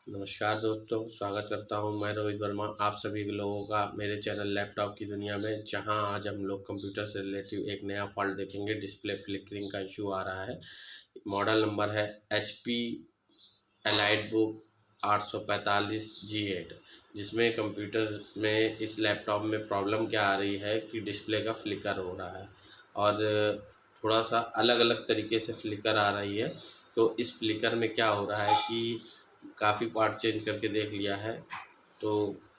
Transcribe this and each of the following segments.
नमस्कार दोस्तों, स्वागत करता हूं मैं रोहित वर्मा आप सभी लोगों का मेरे चैनल लैपटॉप की दुनिया में। जहां आज हम लोग कंप्यूटर से रिलेटिव एक नया फॉल्ट देखेंगे। डिस्प्ले फ्लिकरिंग का इशू आ रहा है। मॉडल नंबर है HP EliteBook 845G8, जिसमें कंप्यूटर में इस लैपटॉप में प्रॉब्लम क्या आ रही है कि डिस्प्ले का फ्लिकर हो रहा है और थोड़ा सा अलग अलग तरीके से फ्लिकर आ रही है। तो इस फ्लिकर में क्या हो रहा है कि काफ़ी पार्ट चेंज करके देख लिया है, तो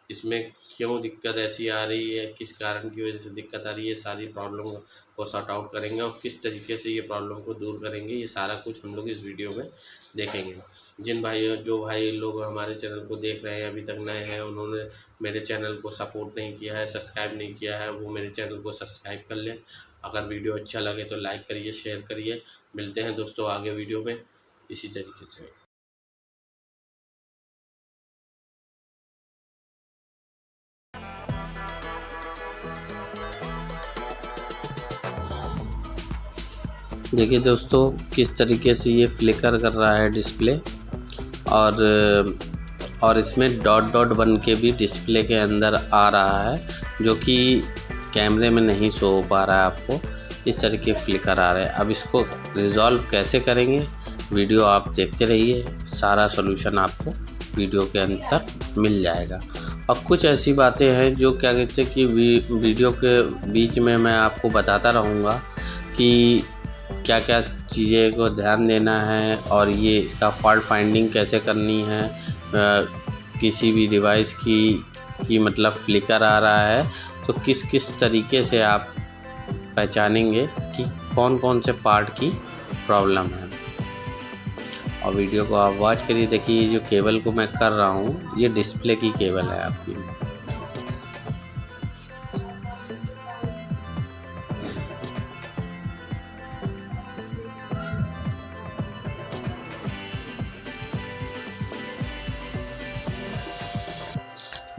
इसमें क्यों दिक्कत ऐसी आ रही है, किस कारण की वजह से दिक्कत आ रही है, सारी प्रॉब्लम को सॉर्ट आउट करेंगे और किस तरीके से ये प्रॉब्लम को दूर करेंगे, ये सारा कुछ हम लोग इस वीडियो में देखेंगे। जो भाई लोग हमारे चैनल को देख रहे हैं अभी तक नए हैं, उन्होंने मेरे चैनल को सपोर्ट नहीं किया है, सब्सक्राइब नहीं किया है, वो मेरे चैनल को सब्सक्राइब कर लें। अगर वीडियो अच्छा लगे तो लाइक करिए, शेयर करिए। मिलते हैं दोस्तों आगे वीडियो में इसी तरीके से। देखिए दोस्तों, किस तरीके से ये फ्लिकर कर रहा है डिस्प्ले और इसमें डॉट डॉट बन के भी डिस्प्ले के अंदर आ रहा है, जो कि कैमरे में नहीं शो हो पा रहा है आपको। इस तरीके फ्लिकर आ रहे हैं। अब इसको रिज़ॉल्व कैसे करेंगे, वीडियो आप देखते रहिए, सारा सॉल्यूशन आपको वीडियो के अंत तक मिल जाएगा। और कुछ ऐसी बातें हैं जो क्या कहते हैं कि वीडियो के बीच में मैं आपको बताता रहूँगा कि क्या क्या चीज़ें को ध्यान देना है और ये इसका फॉल्ट फाइंडिंग कैसे करनी है। किसी भी डिवाइस की मतलब फ्लिकर आ रहा है तो किस किस तरीके से आप पहचानेंगे कि कौन कौन से पार्ट की प्रॉब्लम है। और वीडियो को आप वॉच करिए। देखिए, ये जो केबल को मैं कर रहा हूँ ये डिस्प्ले की केबल है आपकी।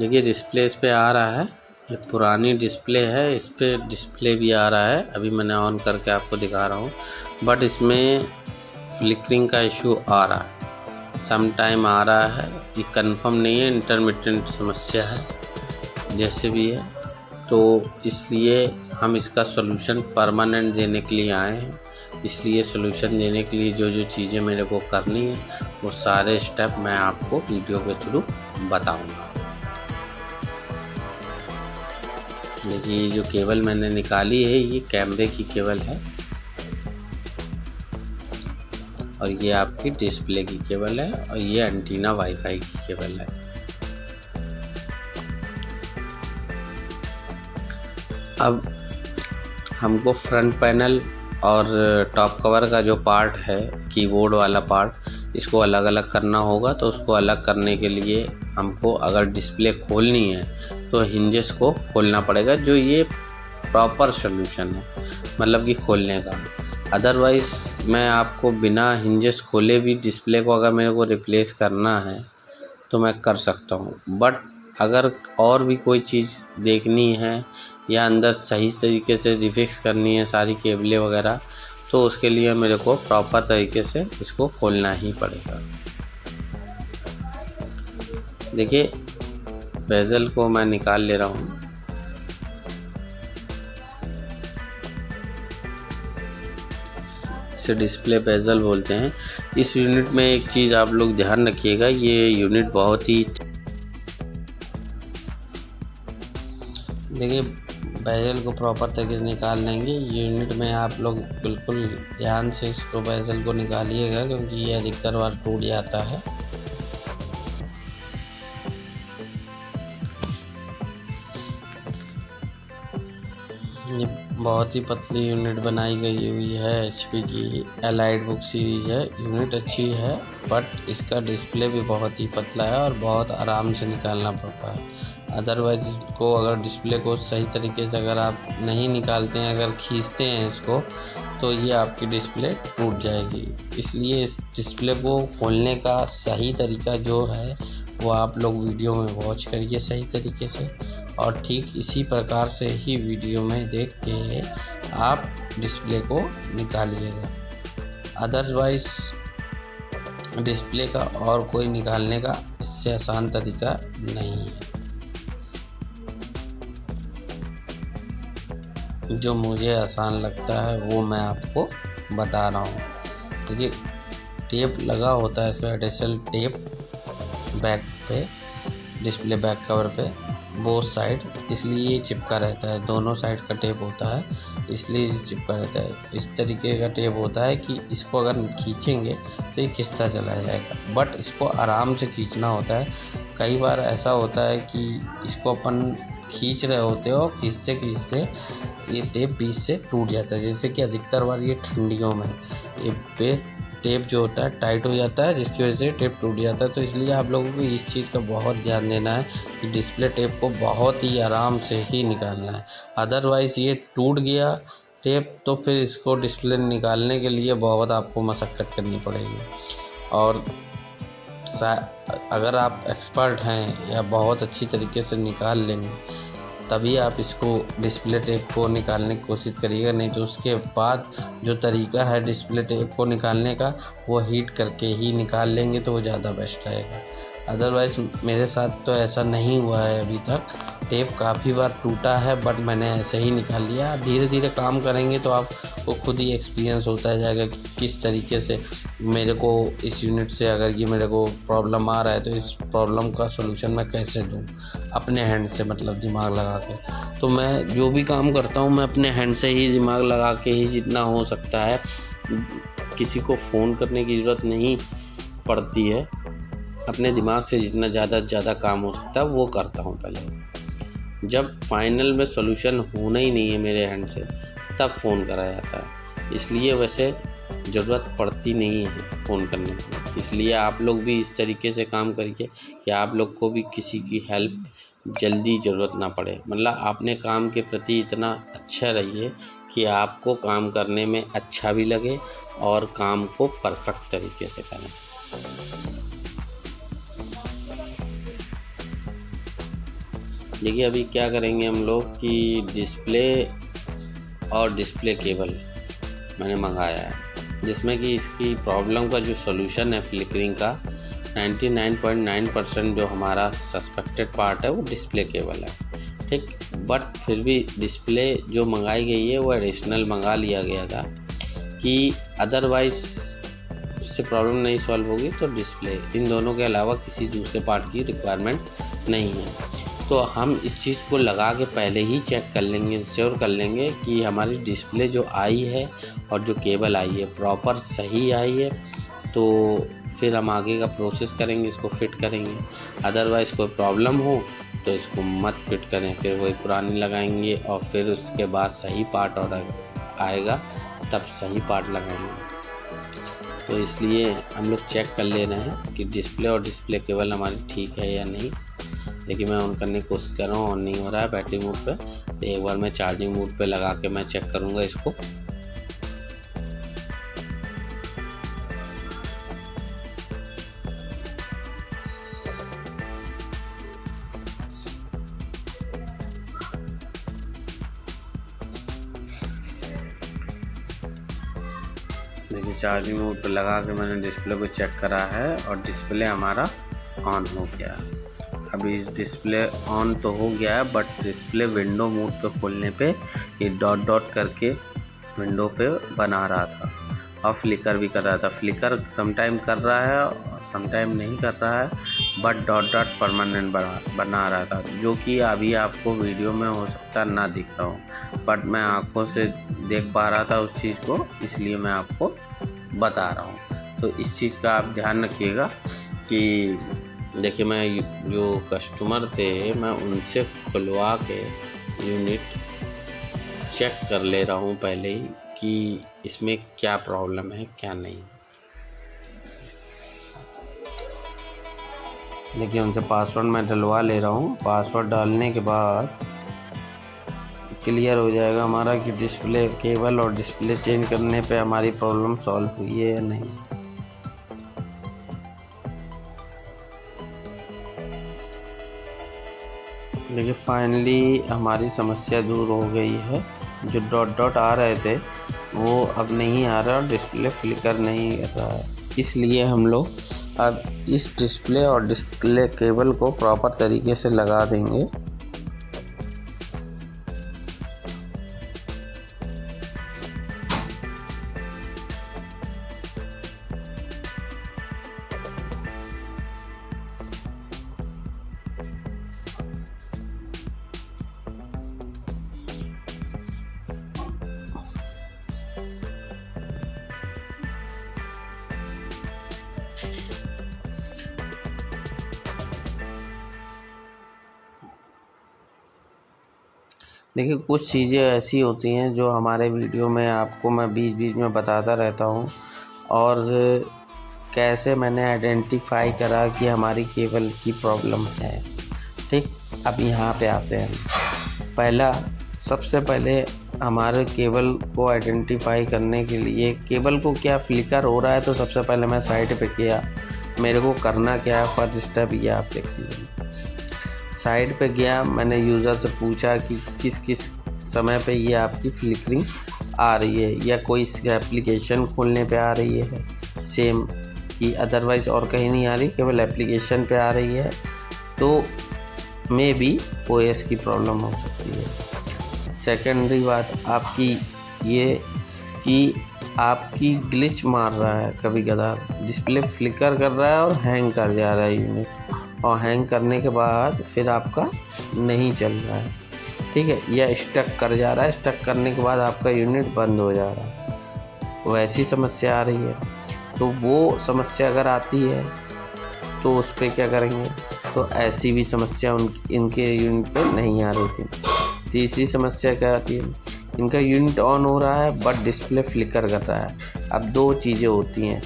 देखिए, डिस्प्ले इस पे आ रहा है। ये पुरानी डिस्प्ले है, इस पे डिस्प्ले भी आ रहा है। अभी मैंने ऑन करके आपको दिखा रहा हूँ, बट इसमें फ्लिकरिंग का इशू आ रहा है। सम टाइम आ रहा है, ये कंफर्म नहीं है, इंटरमिटेंट समस्या है जैसे भी है। तो इसलिए हम इसका सॉल्यूशन परमानेंट देने के लिए आए हैं। इसलिए सॉल्यूशन देने के लिए जो जो चीज़ें मेरे को करनी है वो सारे स्टेप मैं आपको वीडियो के थ्रू बताऊँगा। देखिए, जो केबल मैंने निकाली है ये कैमरे की केबल है और ये आपकी डिस्प्ले की केबल है और ये एंटीना वाईफाई की केबल है। अब हमको फ्रंट पैनल और टॉप कवर का जो पार्ट है, कीबोर्ड वाला पार्ट, इसको अलग अलग करना होगा। तो उसको अलग करने के लिए हमको अगर डिस्प्ले खोलनी है तो हिंजेस को खोलना पड़ेगा, जो ये प्रॉपर सॉल्यूशन है मतलब कि खोलने का। अदरवाइज़ मैं आपको बिना हिंजेस खोले भी डिस्प्ले को अगर मेरे को रिप्लेस करना है तो मैं कर सकता हूँ। बट अगर और भी कोई चीज़ देखनी है या अंदर सही तरीके से रिफिक्स करनी है सारी केबलें वगैरह, तो उसके लिए मेरे को प्रॉपर तरीके से इसको खोलना ही पड़ेगा। देखिए, बेजल को मैं निकाल ले रहा हूँ। इसे डिस्प्ले बेजल बोलते हैं। इस यूनिट में एक चीज़ आप लोग ध्यान रखिएगा, ये यूनिट बहुत ही, देखिए बेजल को प्रॉपर तरीके से निकाल लेंगे। यूनिट में आप लोग बिल्कुल ध्यान से इसको बेजल को निकालिएगा, क्योंकि ये अधिकतर बार टूट जाता है। ये बहुत ही पतली यूनिट बनाई गई हुई है। HP की EliteBook सीरीज है। यूनिट अच्छी है, बट इसका डिस्प्ले भी बहुत ही पतला है और बहुत आराम से निकालना पड़ता है। अदरवाइज़ इसको अगर डिस्प्ले को सही तरीके से अगर आप नहीं निकालते हैं, अगर खींचते हैं इसको, तो ये आपकी डिस्प्ले टूट जाएगी। इसलिए इस डिस्प्ले को खोलने का सही तरीका जो है वो आप लोग वीडियो में वॉच करिए सही तरीके से, और ठीक इसी प्रकार से ही वीडियो में देख के आप डिस्प्ले को निकालिएगा। अदरवाइज़ डिस्प्ले का और कोई निकालने का इससे आसान तरीका नहीं है। जो मुझे आसान लगता है वो मैं आपको बता रहा हूँ। देखिए, टेप लगा होता है इसमें, एडिशनल टेप बैक पे, डिस्प्ले बैक कवर पे बोथ साइड, इसलिए ये चिपका रहता है। दोनों साइड का टेप होता है इसलिए ये चिपका रहता है। इस तरीके का टेप होता है कि इसको अगर खींचेंगे तो ये खिंचता चला जाएगा, बट इसको आराम से खींचना होता है। कई बार ऐसा होता है कि इसको अपन खींच रहे होते हो, खींचते खींचते ये टेप बीच से टूट जाता है। जैसे कि अधिकतर बार ये ठंडियों में ये टेप जो होता है टाइट हो जाता है, जिसकी वजह से टेप टूट जाता है। तो इसलिए आप लोगों को इस चीज़ का बहुत ध्यान देना है कि डिस्प्ले टेप को बहुत ही आराम से ही निकालना है। अदरवाइज़ ये टूट गया टेप तो फिर इसको डिस्प्ले निकालने के लिए बहुत आपको मशक्क़त करनी पड़ेगी। और अगर आप एक्सपर्ट हैं या बहुत अच्छी तरीके से निकाल लेंगे तभी आप इसको डिस्प्ले टेप को निकालने की कोशिश करिएगा, नहीं तो उसके बाद जो तरीका है डिस्प्ले टेप को निकालने का वो हीट करके ही निकाल लेंगे तो वो ज़्यादा बेस्ट रहेगा। अदरवाइज़ मेरे साथ तो ऐसा नहीं हुआ है अभी तक, टेप काफ़ी बार टूटा है बट मैंने ऐसे ही निकाल लिया। धीरे धीरे काम करेंगे तो आपको खुद ही एक्सपीरियंस होता जाएगा कि किस तरीके से मेरे को इस यूनिट से अगर ये मेरे को प्रॉब्लम आ रहा है तो इस प्रॉब्लम का सलूशन मैं कैसे दूँ अपने हैंड से, मतलब दिमाग लगा के। तो मैं जो भी काम करता हूँ मैं अपने हैंड से ही दिमाग लगा के ही जितना हो सकता है, किसी को फ़ोन करने की ज़रूरत नहीं पड़ती है, अपने दिमाग से जितना ज़्यादा से ज़्यादा काम हो सकता है वो करता हूँ। पहले जब फाइनल में सॉल्यूशन होना ही नहीं है मेरे हैंड से तब फ़ोन करा जाता है। इसलिए वैसे ज़रूरत पड़ती नहीं है फ़ोन करने की। इसलिए आप लोग भी इस तरीके से काम करिए कि आप लोग को भी किसी की हेल्प जल्दी ज़रूरत ना पड़े। मतलब आपने काम के प्रति इतना अच्छा रहिए कि आपको काम करने में अच्छा भी लगे और काम को परफेक्ट तरीके से करें। देखिए, अभी क्या करेंगे हम लोग कि डिस्प्ले और डिस्प्ले केबल मैंने मंगाया है, जिसमें कि इसकी प्रॉब्लम का जो सॉल्यूशन है फ्लिकरिंग का 99.9% जो हमारा सस्पेक्टेड पार्ट है वो डिस्प्ले केबल है, ठीक। बट फिर भी डिस्प्ले जो मंगाई गई है वो एडिशनल मंगा लिया गया था कि अदरवाइज़ उससे प्रॉब्लम नहीं सॉल्व होगी तो डिस्प्ले, इन दोनों के अलावा किसी दूसरे पार्ट की रिक्वायरमेंट नहीं है। तो हम इस चीज़ को लगा के पहले ही चेक कर लेंगे, श्योर कर लेंगे कि हमारी डिस्प्ले जो आई है और जो केबल आई है प्रॉपर सही आई है, तो फिर हम आगे का प्रोसेस करेंगे, इसको फिट करेंगे। अदरवाइज़ कोई प्रॉब्लम हो तो इसको मत फिट करें, फिर वही पुरानी लगाएंगे और फिर उसके बाद सही पार्ट ऑर्डर आएगा तब सही पार्ट लगाएंगे। तो इसलिए हम लोग चेक कर ले रहे हैं कि डिस्प्ले और डिस्प्ले केबल हमारी ठीक है या नहीं। देखिए, मैं ऑन करने की कोशिश कर रहा हूँ, ऑन नहीं हो रहा है बैटरी मोड पे। तो एक बार मैं चार्जिंग मोड पे लगा के मैं चेक करूँगा इसको। देखिए, चार्जिंग मोड पे लगा के मैंने डिस्प्ले को चेक करा है और डिस्प्ले हमारा ऑन हो गया है। अभी इस डिस्प्ले ऑन तो हो गया है बट डिस्प्ले विंडो मोड पे खोलने पे ये डॉट डॉट करके विंडो पे बना रहा था और फ्लिकर भी कर रहा था। फ्लिकर समटाइम कर रहा है और समटाइम नहीं कर रहा है, बट डॉट डॉट परमानेंट बना रहा था, जो कि अभी आपको वीडियो में हो सकता ना दिख रहा हो, बट मैं आँखों से देख पा रहा था उस चीज़ को, इसलिए मैं आपको बता रहा हूँ। तो इस चीज़ का आप ध्यान रखिएगा कि देखिए, मैं जो कस्टमर थे मैं उनसे खुलवा के यूनिट चेक कर ले रहा हूँ पहले ही कि इसमें क्या प्रॉब्लम है क्या नहीं। देखिए, उनसे पासवर्ड मैं डलवा ले रहा हूँ। पासवर्ड डालने के बाद क्लियर हो जाएगा हमारा कि डिस्प्ले केबल और डिस्प्ले चेंज करने पे हमारी प्रॉब्लम सॉल्व हुई है या नहीं। देखिए, फाइनली हमारी समस्या दूर हो गई है। जो डॉट डॉट आ रहे थे वो अब नहीं आ रहा और डिस्प्ले फ्लिकर नहीं कर रहा है। इसलिए हम लोग अब इस डिस्प्ले और डिस्प्ले केबल को प्रॉपर तरीके से लगा देंगे। देखिए, कुछ चीज़ें ऐसी होती हैं जो हमारे वीडियो में आपको मैं बीच बीच में बताता रहता हूँ, और कैसे मैंने आइडेंटिफाई करा कि हमारी केबल की प्रॉब्लम है। ठीक, अब यहाँ पे आते हैं। सबसे पहले हमारे केबल को आइडेंटिफाई करने के लिए केबल को क्या फ्लिकर हो रहा है, तो सबसे पहले मैं साइड पे किया। मेरे को करना क्या है, फर्स्ट स्टेप ये आप देख लीजिए। साइड पे गया, मैंने यूज़र से पूछा कि किस किस समय पे ये आपकी फ्लिकरिंग आ रही है, या कोई एप्लीकेशन खोलने पे आ रही है सेम, कि अदरवाइज़ और कहीं नहीं आ रही, केवल एप्लीकेशन पे आ रही है, तो मे बी OS की प्रॉब्लम हो सकती है। सेकेंडरी बात आपकी ये कि आपकी ग्लिच मार रहा है, कभी कभार डिस्प्ले फ्लिकर कर रहा है और हैंग कर जा रहा है यूनिट, और हैंग करने के बाद फिर आपका नहीं चल रहा है, ठीक है, या स्टक कर जा रहा है, स्टक करने के बाद आपका यूनिट बंद हो जा रहा है, वैसी समस्या आ रही है। तो वो समस्या अगर आती है तो उस पर क्या करेंगे, तो ऐसी भी समस्या इनके यूनिट पे नहीं आ रही थी। तीसरी समस्या क्या आती है, इनका यूनिट ऑन हो रहा है बट डिस्प्ले फ्लिकर कर रहा है। अब दो चीज़ें होती हैं,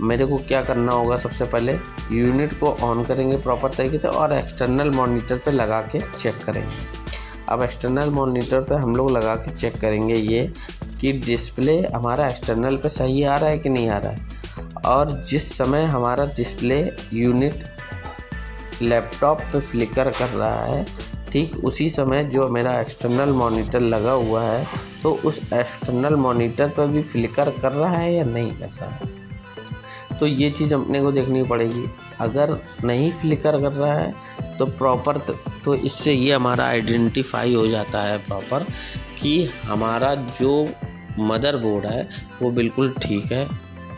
मेरे को क्या करना होगा, सबसे पहले यूनिट को ऑन करेंगे प्रॉपर तरीके से और एक्सटर्नल मॉनिटर पे लगा के चेक करेंगे। अब एक्सटर्नल मॉनिटर पे हम लोग लगा के चेक करेंगे ये कि डिस्प्ले हमारा एक्सटर्नल पे सही आ रहा है कि नहीं आ रहा है, और जिस समय हमारा डिस्प्ले यूनिट लैपटॉप पे फ्लिकर कर रहा है, ठीक उसी समय जो मेरा एक्सटर्नल मॉनिटर लगा हुआ है, तो उस एक्सटर्नल मॉनिटर पर भी फ्लिकर कर रहा है या नहीं कर रहा है। तो ये चीज़ अपने को देखनी पड़ेगी। अगर नहीं फ्लिकर कर रहा है तो प्रॉपर, तो इससे ये हमारा आइडेंटिफाई हो जाता है प्रॉपर कि हमारा जो मदरबोर्ड है वो बिल्कुल ठीक है,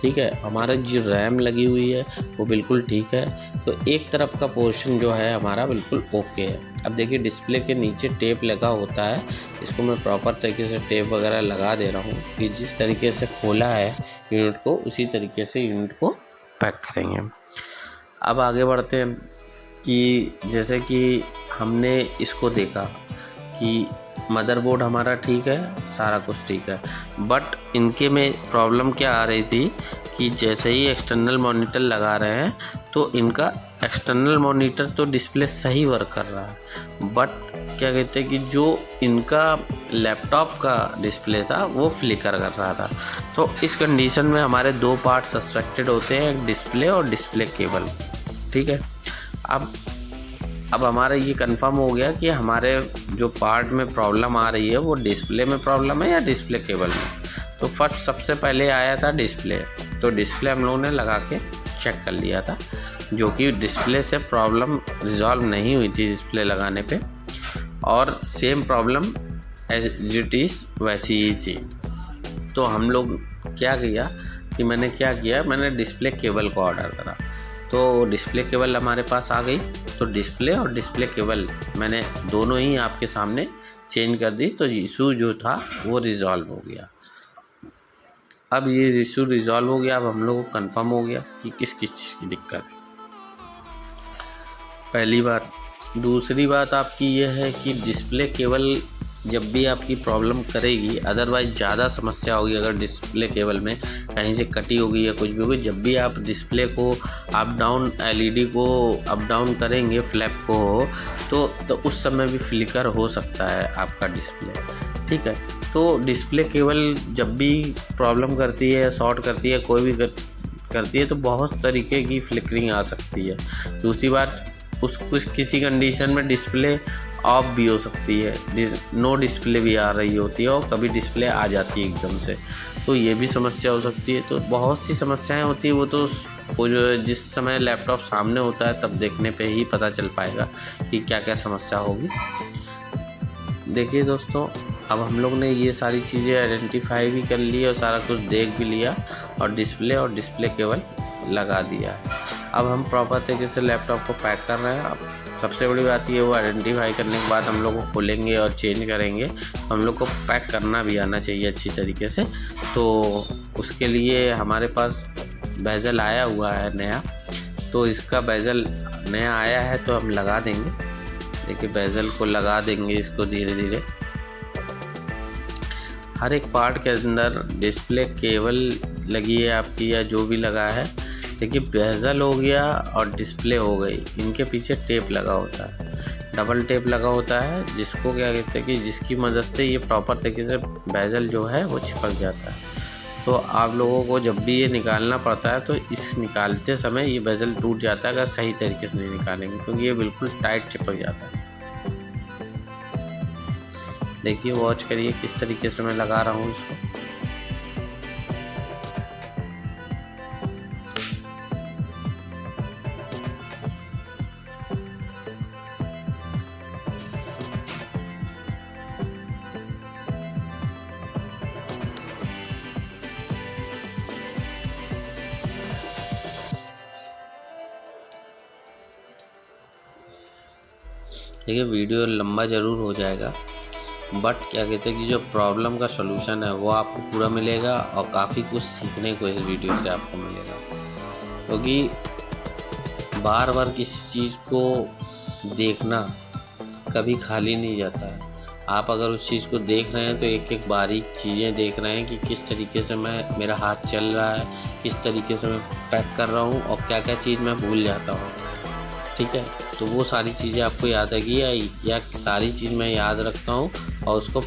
ठीक है, हमारा जो रैम लगी हुई है वो बिल्कुल ठीक है, तो एक तरफ का पोर्शन जो है हमारा बिल्कुल ओके है। अब देखिए, डिस्प्ले के नीचे टेप लगा होता है, इसको मैं प्रॉपर तरीके से टेप वगैरह लगा दे रहा हूँ कि जिस तरीके से खोला है यूनिट को उसी तरीके से यूनिट को पैक करेंगे। अब आगे बढ़ते हैं कि जैसे कि हमने इसको देखा कि मदरबोर्ड हमारा ठीक है, सारा कुछ ठीक है, बट इनके में प्रॉब्लम क्या आ रही थी कि जैसे ही एक्सटर्नल मॉनिटर लगा रहे हैं तो इनका एक्सटर्नल मॉनिटर तो डिस्प्ले सही वर्क कर रहा है, बट क्या कहते हैं कि जो इनका लैपटॉप का डिस्प्ले था वो फ्लिकर कर रहा था। तो इस कंडीशन में हमारे दो पार्ट सस्पेक्टेड होते हैं, एक डिस्प्ले और डिस्प्ले केबल, ठीक है। अब हमारा ये कंफर्म हो गया कि हमारे जो पार्ट में प्रॉब्लम आ रही है वो डिस्प्ले में प्रॉब्लम है या डिस्प्ले केबल में। तो फर्स्ट सबसे पहले आया था डिस्प्ले, तो डिस्प्ले हम लोगों ने लगा के चेक कर लिया था, जो कि डिस्प्ले से प्रॉब्लम रिजॉल्व नहीं हुई थी डिस्प्ले लगाने पे, और same problem as it is वैसी ही थी। तो हम लोग क्या किया कि मैंने डिस्प्ले केबल को ऑर्डर करा, तो डिस्प्ले केबल हमारे पास आ गई। तो डिस्प्ले और डिस्प्ले केबल मैंने दोनों ही आपके सामने चेंज कर दी, तो इशू जो था वो रिज़ॉल्व हो गया। अब ये इशू रिज़ॉल्व हो गया, अब हम लोग को कंफर्म हो गया कि किस किस चीज़ की दिक्कत है, पहली बात। दूसरी बात आपकी ये है कि डिस्प्ले केबल जब भी आपकी प्रॉब्लम करेगी, अदरवाइज़ ज़्यादा समस्या होगी अगर डिस्प्ले केबल में कहीं से कटी होगी या कुछ भी होगी, जब भी आप डिस्प्ले को अप डाउन LED को अप डाउन करेंगे, फ्लैप को, तो उस समय भी फ्लिकर हो सकता है आपका डिस्प्ले, ठीक है। तो डिस्प्ले केबल जब भी प्रॉब्लम करती है, शॉर्ट करती है, कोई भी करती है, तो बहुत तरीके की फ्लिकरिंग आ सकती है। दूसरी बात, कुछ किसी कंडीशन में डिस्प्ले ऑफ भी हो सकती है, नो डिस्प्ले भी आ रही होती है और कभी डिस्प्ले आ जाती है एकदम से, तो ये भी समस्या हो सकती है। तो बहुत सी समस्याएं होती है, वो जो जिस समय लैपटॉप सामने होता है तब देखने पे ही पता चल पाएगा कि क्या क्या समस्या होगी। देखिए दोस्तों, अब हम लोग ने ये सारी चीज़ें आइडेंटिफाई भी कर ली और सारा कुछ देख भी लिया और डिस्प्ले केवल लगा दिया है। अब हम प्रॉपर तरीके से लैपटॉप को पैक कर रहे हैं। अब सबसे बड़ी बात ये, वो आइडेंटिफाई करने के बाद हम लोग को खोलेंगे और चेंज करेंगे। हम लोग को पैक करना भी आना चाहिए अच्छी तरीके से। तो उसके लिए हमारे पास बेजल आया हुआ है नया, तो इसका बेजल नया आया है तो हम लगा देंगे। देखिए बेजल को लगा देंगे इसको धीरे धीरे। हर एक पार्ट के अंदर डिस्प्ले केबल लगी है आपकी या जो भी लगा है। देखिए बेजल हो गया और डिस्प्ले हो गई, इनके पीछे टेप लगा होता है, डबल टेप लगा होता है, जिसको क्या कहते हैं कि जिसकी मदद से ये प्रॉपर तरीके से बेजल जो है वो चिपक जाता है। तो आप लोगों को जब भी ये निकालना पड़ता है तो इस निकालते समय ये बेजल टूट जाता है अगर सही तरीके से नहीं निकालेंगे, क्योंकि ये बिल्कुल टाइट चिपक जाता है। देखिए वॉच करिए किस तरीके से मैं लगा रहा हूँ इसको। देखिए वीडियो लंबा ज़रूर हो जाएगा, बट क्या कहते हैं कि जो प्रॉब्लम का सलूशन है वो आपको पूरा मिलेगा और काफ़ी कुछ सीखने को इस वीडियो से आपको मिलेगा। क्योंकि बार बार किसी चीज़ को देखना कभी खाली नहीं जाता है। आप अगर उस चीज़ को देख रहे हैं तो एक एक बारीक चीज़ें देख रहे हैं कि किस तरीके से मेरा हाथ चल रहा है, किस तरीके से मैं पैक कर रहा हूँ और क्या क्या चीज़ मैं भूल जाता हूँ। ठीक है, तो वो सारी चीज़ें आपको याद आएगी या सारी चीज़ मैं याद रखता हूँ और उसको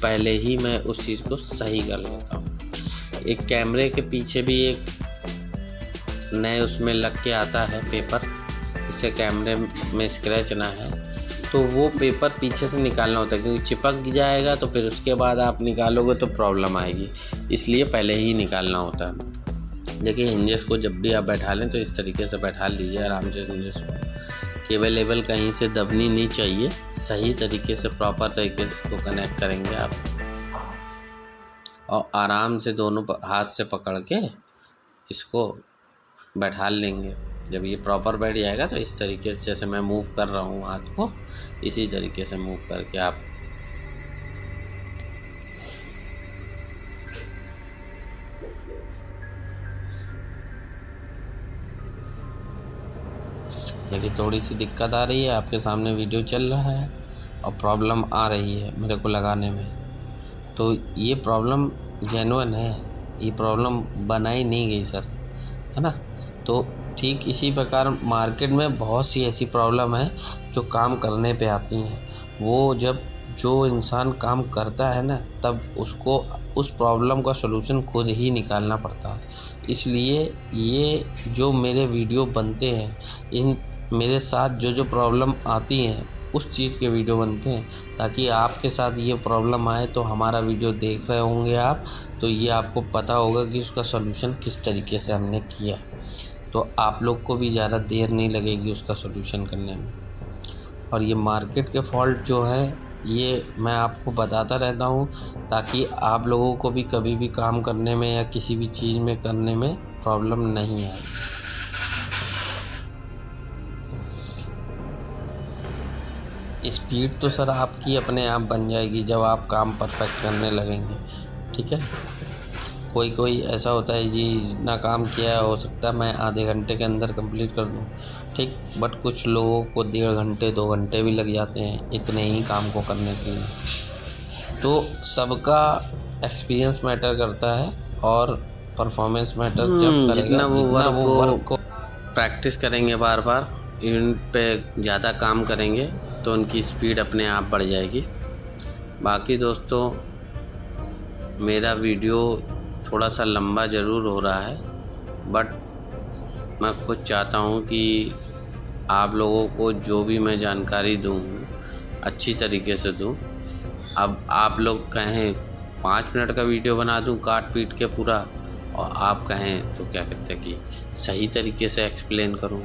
पहले ही मैं उस चीज़ को सही कर लेता हूँ। एक कैमरे के पीछे भी एक नए उसमें लग के आता है पेपर, इससे कैमरे में स्क्रैच ना है, तो वो पेपर पीछे से निकालना होता है, क्योंकि चिपक जाएगा तो फिर उसके बाद आप निकालोगे तो प्रॉब्लम आएगी, इसलिए पहले ही निकालना होता है। देखिए हिंजेस को जब भी आप बैठा लें तो इस तरीके से बैठा लीजिए आराम से हिंजेस को। केबल कहीं से दबनी नहीं चाहिए, सही तरीके से प्रॉपर तरीके से इसको कनेक्ट करेंगे आप और आराम से दोनों हाथ से पकड़ के इसको बैठा लेंगे। जब ये प्रॉपर बैठ जाएगा तो इस तरीके से जैसे मैं मूव कर रहा हूँ हाथ को, इसी तरीके से मूव करके आप देखिए थोड़ी सी दिक्कत आ रही है, आपके सामने वीडियो चल रहा है और प्रॉब्लम आ रही है मेरे को लगाने में, तो ये प्रॉब्लम जेन्युइन है, ये प्रॉब्लम बनाई नहीं गई सर, है ना। तो ठीक इसी प्रकार मार्केट में बहुत सी ऐसी प्रॉब्लम है जो काम करने पे आती हैं। वो जब जो इंसान काम करता है ना तब उसको उस प्रॉब्लम का सलूशन खुद ही निकालना पड़ता है। इसलिए ये जो मेरे वीडियो बनते हैं, इन मेरे साथ जो प्रॉब्लम आती हैं उस चीज़ के वीडियो बनते हैं, ताकि आपके साथ ये प्रॉब्लम आए तो हमारा वीडियो देख रहे होंगे आप, तो ये आपको पता होगा कि उसका सलूशन किस तरीके से हमने किया, तो आप लोग को भी ज़्यादा देर नहीं लगेगी उसका सलूशन करने में। और ये मार्केट के फॉल्ट जो है ये मैं आपको बताता रहता हूँ, ताकि आप लोगों को भी कभी भी काम करने में या किसी भी चीज़ में करने में प्रॉब्लम नहीं आए। स्पीड तो सर आपकी अपने आप बन जाएगी जब आप काम परफेक्ट करने लगेंगे। ठीक है, कोई ऐसा होता है जी इतना काम किया हो सकता है मैं आधे घंटे के अंदर कंप्लीट कर दूं, ठीक, बट कुछ लोगों को 1.5 घंटे 2 घंटे भी लग जाते हैं इतने ही काम को करने के लिए। तो सबका एक्सपीरियंस मैटर करता है और परफॉर्मेंस मैटर जब करेगा, जितना वो वर्क को प्रैक्टिस करेंगे बार बार इन पे ज़्यादा काम करेंगे तो उनकी स्पीड अपने आप बढ़ जाएगी। बाकी दोस्तों मेरा वीडियो थोड़ा सा लंबा ज़रूर हो रहा है, बट मैं खुद चाहता हूँ कि आप लोगों को जो भी मैं जानकारी दूँ अच्छी तरीके से दूँ। अब आप लोग कहें 5 मिनट का वीडियो बना दूँ काट पीट के पूरा, और आप कहें तो क्या कहते हैं कि सही तरीके से एक्सप्लेन करूँ,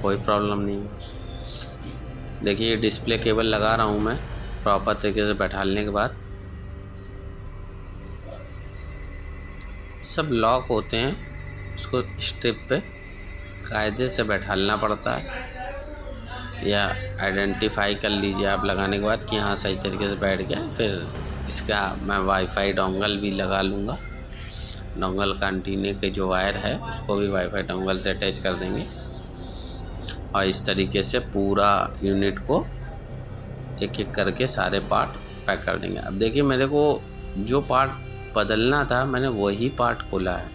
कोई प्रॉब्लम नहीं है। देखिए ये डिस्प्ले केबल लगा रहा हूँ मैं प्रॉपर तरीके से बैठाने के बाद। सब लॉक होते हैं, उसको स्ट्रिप पे कायदे से बैठाना पड़ता है, या आइडेंटिफाई कर लीजिए आप लगाने के बाद कि हाँ सही तरीके से बैठ गया। फिर इसका मैं वाईफाई डोंगल भी लगा लूँगा। डोंगल का एंटीना के जो वायर है उसको भी वाईफाई डोंगल से अटैच कर देंगे, और इस तरीके से पूरा यूनिट को एक एक करके सारे पार्ट पैक कर देंगे। अब देखिए मेरे को जो पार्ट बदलना था मैंने वही पार्ट खोला है,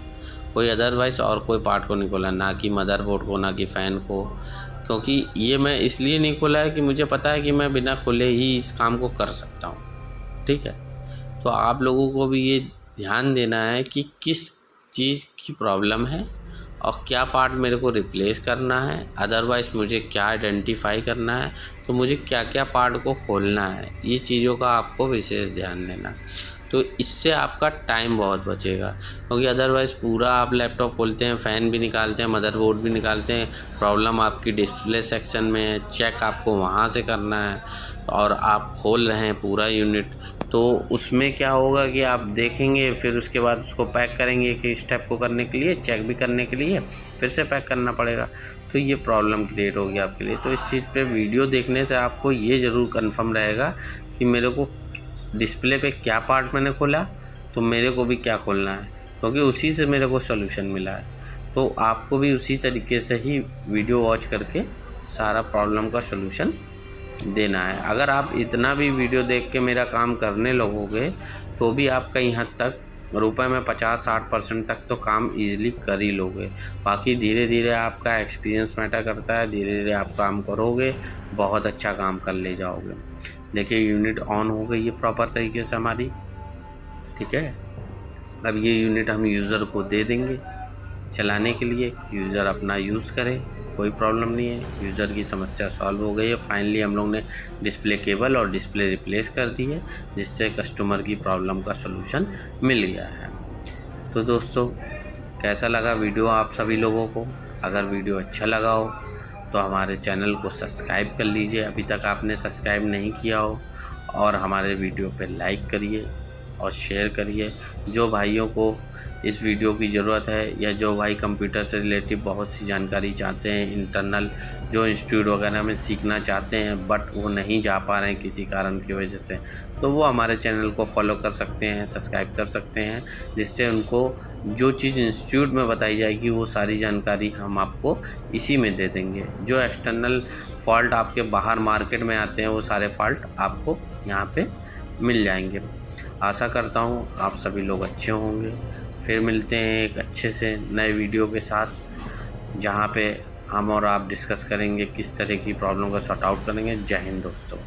कोई अदरवाइज और कोई पार्ट को नहीं खोला, ना कि मदरबोर्ड को, ना कि फ़ैन को। क्योंकि ये मैं इसलिए नहीं खोला है कि मुझे पता है कि मैं बिना खोले ही इस काम को कर सकता हूँ, ठीक है। तो आप लोगों को भी ये ध्यान देना है कि किस चीज़ की प्रॉब्लम है और क्या पार्ट मेरे को रिप्लेस करना है, अदरवाइज़ मुझे क्या आइडेंटिफाई करना है, तो मुझे क्या क्या पार्ट को खोलना है, ये चीज़ों का आपको विशेष ध्यान देना। तो इससे आपका टाइम बहुत बचेगा, क्योंकि अदरवाइज़ पूरा आप लैपटॉप खोलते हैं, फ़ैन भी निकालते हैं, मदरबोर्ड भी निकालते हैं, प्रॉब्लम आपकी डिस्प्ले सेक्शन में है, चेक आपको वहाँ से करना है, और आप खोल रहे हैं पूरा यूनिट। तो उसमें क्या होगा कि आप देखेंगे, फिर उसके बाद उसको पैक करेंगे कि स्टेप को करने के लिए, चेक भी करने के लिए फिर से पैक करना पड़ेगा, तो ये प्रॉब्लम क्रिएट होगी आपके लिए। तो इस चीज़ पे वीडियो देखने से आपको ये ज़रूर कंफर्म रहेगा कि मेरे को डिस्प्ले पे क्या पार्ट मैंने खोला, तो मेरे को भी क्या खोलना है, क्योंकि उसी से मेरे को सॉल्यूशन मिला है। तो आपको भी उसी तरीके से ही वीडियो वॉच करके सारा प्रॉब्लम का सॉल्यूशन देना है। अगर आप इतना भी वीडियो देख के मेरा काम करने लगोगे तो भी आप कहीं हद तक रुपए में 50-60% तक तो काम ईजिली कर ही लोगे। बाकी धीरे धीरे आपका एक्सपीरियंस मैटर करता है, धीरे धीरे आप काम करोगे, बहुत अच्छा काम कर ले जाओगे। देखिए यूनिट ऑन हो गई है प्रॉपर तरीके से हमारी, ठीक है। अब ये यूनिट हम यूज़र को दे देंगे चलाने के लिए, यूज़र अपना यूज़ करे, कोई प्रॉब्लम नहीं है। यूज़र की समस्या सॉल्व हो गई है। फाइनली हम लोग ने डिस्प्ले केबल और डिस्प्ले रिप्लेस कर दी है, जिससे कस्टमर की प्रॉब्लम का सलूशन मिल गया है। तो दोस्तों कैसा लगा वीडियो आप सभी लोगों को? अगर वीडियो अच्छा लगा हो तो हमारे चैनल को सब्सक्राइब कर लीजिए, अभी तक आपने सब्सक्राइब नहीं किया हो, और हमारे वीडियो पे लाइक करिए और शेयर करिए। जो भाइयों को इस वीडियो की ज़रूरत है, या जो भाई कंप्यूटर से रिलेटिव बहुत सी जानकारी चाहते हैं, इंटरनल जो इंस्टीट्यूट वगैरह में सीखना चाहते हैं बट वो नहीं जा पा रहे हैं किसी कारण की वजह से, तो वो हमारे चैनल को फॉलो कर सकते हैं, सब्सक्राइब कर सकते हैं, जिससे उनको जो चीज़ इंस्टीट्यूट में बताई जाएगी वो सारी जानकारी हम आपको इसी में दे देंगे। जो एक्सटर्नल फॉल्ट आपके बाहर मार्केट में आते हैं वो सारे फॉल्ट आपको यहाँ पे मिल जाएंगे। आशा करता हूँ आप सभी लोग अच्छे होंगे। फिर मिलते हैं एक अच्छे से नए वीडियो के साथ, जहाँ पे हम और आप डिस्कस करेंगे किस तरह की प्रॉब्लम का सॉर्ट आउट करेंगे। जय हिंद दोस्तों।